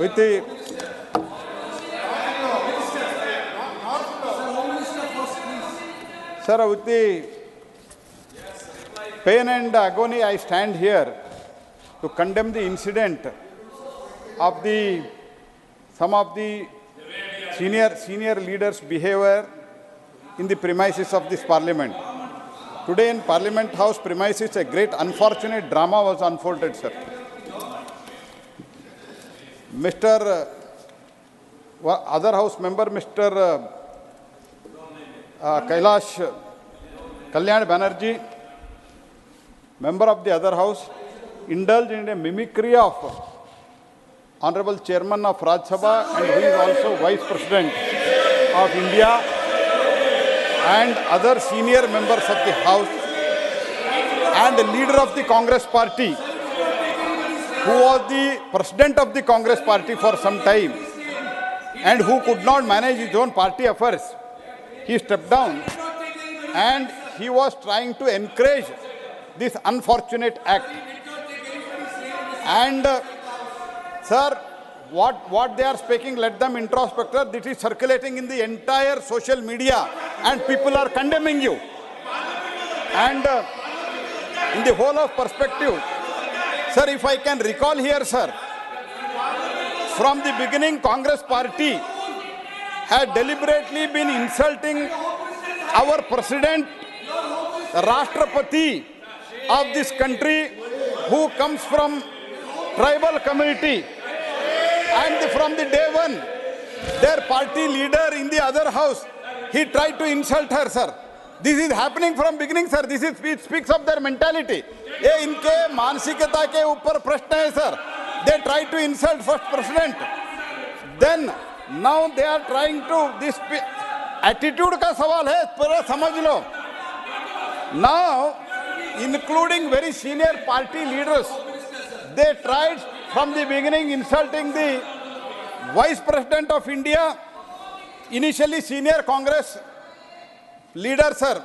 with the sir, with the pain and agony, I stand here to condemn the incident of some of the senior leaders' behavior in the premises of this parliament. Today in Parliament House premises, a great unfortunate drama was unfolded, sir. Other House member, Mr. Kailash Kalyan Banerjee, member of the other House, indulged in a mimicry of Honorable Chairman of Rajya Sabha and who is also Vice President of India and other senior members of the House and the leader of the Congress party, who was the president of the Congress party for some time and who could not manage his own party affairs. He stepped down and he was trying to encourage this unfortunate act. And sir, what they are speaking, let them introspect. This is circulating in the entire social media and people are condemning you. And in the whole of perspective, sir, if I can recall here, sir, from the beginning, Congress party had deliberately been insulting our president, the Rashtrapati of this country, who comes from tribal community. And from the day one, their party leader in the other house, he tried to insult her, sir. This is happening from beginning, sir. This is, it speaks of their mentality. ये इनके मानसिकता के ऊपर प्रश्न है, sir. They try to insult first president. Then now they are trying to, this attitude का सवाल है, पूरा समझ लो. Now, including very senior party leaders, they tried from the beginning insulting the Vice President of India, initially senior Congress leader, sir,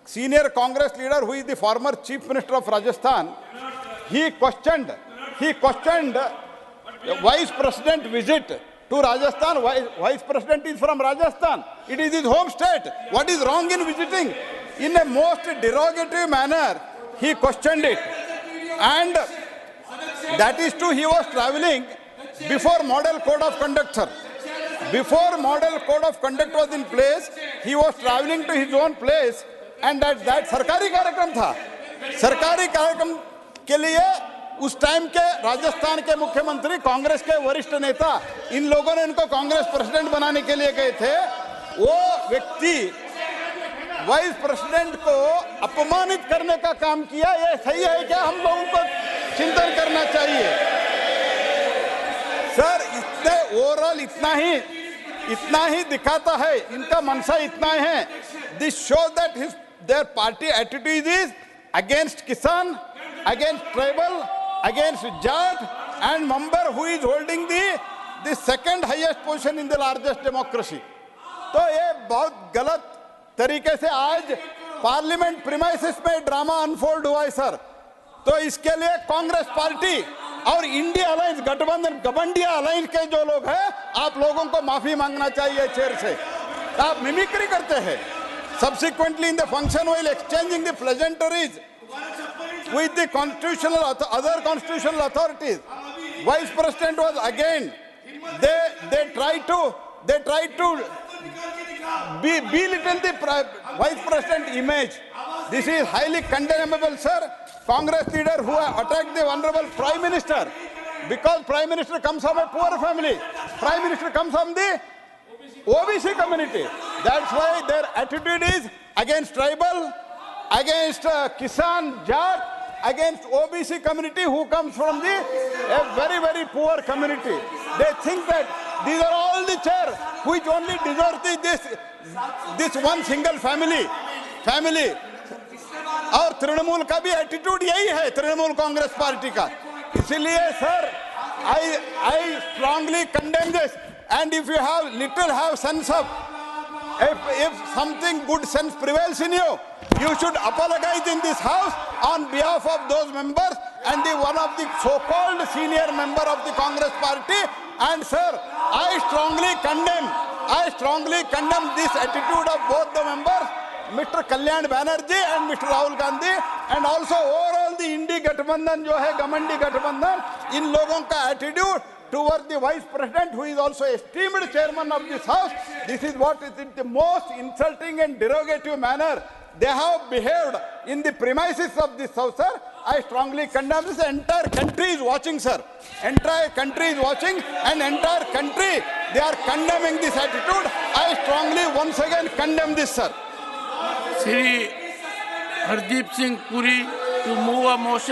senior Congress leader who is the former Chief Minister of Rajasthan. He questioned Vice President visit to Rajasthan. Vice President is from Rajasthan. It is his home state. What is wrong in visiting? In a most derogatory manner, he questioned it. And that is true, he was traveling before model code of conduct, sir. Before model code of conduct was in place, he was traveling to his own place and that सरकारी कार्यक्रम था. सरकारी कार्यक्रम के लिए उस time के राजस्थान के मुख्यमंत्री, कांग्रेस के वरिष्ठ नेता, इन लोगों ने इनको कांग्रेस प्रेसिडेंट बनाने के लिए गए थे. वो व्यक्ति वाइस प्रेसिडेंट को अपमानित करने का काम किया. ये सही है क्या? हम लोगों को चिंतन करना चाहिए. सर, इतने ओवरऑल इतना ही दिखाता है, इनका मनसा इतना है. This show that their party attitude is against kisan, against tribal, against Jat and member who is holding the second highest position in the largest democracy. तो ये बहुत गलत तरीके से आज पार्लियामेंट प्रीमाइसेस में ड्रामा अनफोल्ड हुआ है, सर. तो इसके लिए कांग्रेस पार्टी और इंडिया अलायंस, गठबंधन, गबंडिया अलायंस के जो लोग हैं, आप लोगों को माफी मांगना चाहिए चेयर से. आप मिमिक्री करते हैं. Subsequently, in the function while exchanging the pleasantries with the other constitutional authorities, Vice President was again, they tried to belittle the Vice President image. This is highly condemnable, sir. Congress leader who attacked the Honorable Prime Minister, because Prime Minister comes from a poor family. Prime Minister comes from the OBC community. That's why their attitude is against tribal, against Kisan, Jat, against OBC community who comes from a very, very poor community. They think that these are all the chair which only deserve this one single family. और तृणमूल का भी attitude यही है, Trinamool Congress party का. इसलिए sir, I strongly condemn this. And if you have sense of, if something good sense prevails in you, you should apologize in this house on behalf of those members and the one of the so-called senior member of the Congress party. And sir, I strongly condemn this attitude of both the members, Mr. Kalyan Banerjee and Mr. Rahul Gandhi, and also overall the Indi Gathbandhan जो है Gamandi Gathbandhan, इन लोगों का attitude towards the Vice President, who is also esteemed chairman of this house. This is what is in the most insulting and derogative manner they have behaved in the premises of this house, sir. I strongly condemn this. Entire country is watching, sir. Entire country is watching, and entire country, they are condemning this attitude. I strongly once again condemn this, sir. Shri Hardeep Singh Puri to move a motion.